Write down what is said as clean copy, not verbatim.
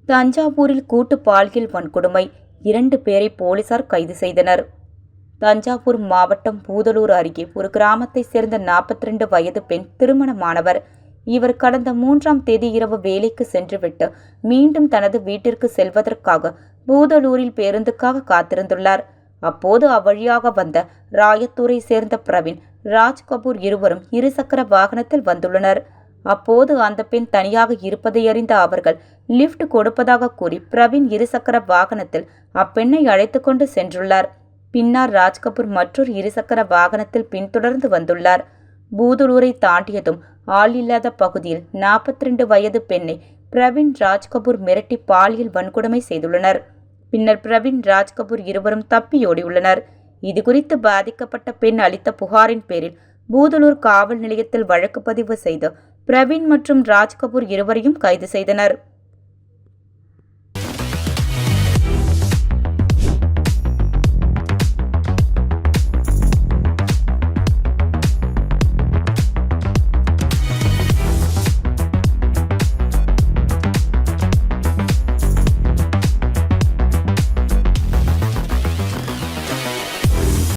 தஞ்சாவூரில் கூட்டு பாலியல் வன்கொடுமை 2 பேரை போலீசார் கைது செய்தனர். தஞ்சாவூர் மாவட்டம் பூதலூர் அருகே ஒரு கிராமத்தைச் சேர்ந்த 42 வயது பெண் திருமணமானவர். இவர் கடந்த 3ஆம் தேதி இரவு வேலைக்கு சென்றுவிட்டு மீண்டும் தனது வீட்டிற்கு செல்வதற்காக பூதலூரில் பேருந்துக்காக காத்திருந்துள்ளார். அப்போது அவ்வழியாக வந்த ராயத்தூரை சேர்ந்த பிரவீன், ராஜ்கபூர் இருவரும் இருசக்கர வாகனத்தில் வந்துள்ளனர். அப்போது அந்த பெண் தனியாக இருப்பதை அறிந்த அவர்கள் லிப்ட் கொடுப்பதாக கூறி பிரவீன் இருசக்கர வாகனத்தில் அப்பெண்ணை அழைத்து கொண்டு சென்றுள்ளார். பின்னர் ராஜ்கபூர் மற்றொரு இருசக்கர வாகனத்தில் பின்தொடர்ந்து வந்துள்ளார். பூதலூரை தாண்டியதும் ஆள் இல்லாத பகுதியில் 42 வயது பெண்ணை பிரவீன், ராஜ்கபூர் மிரட்டி பாலியல் வன்கொடுமை செய்துள்ளனர். பின்னர் பிரவீன், ராஜ்கபூர் இருவரும் தப்பியோடியுள்ளனர். இதுகுறித்து பாதிக்கப்பட்ட பெண் அளித்த புகாரின் பேரில் பூதலூர் காவல் நிலையத்தில் வழக்கு பதிவு செய்து பிரவீன் மற்றும் ராஜ்கபூர் இருவரையும் கைது செய்தனர்.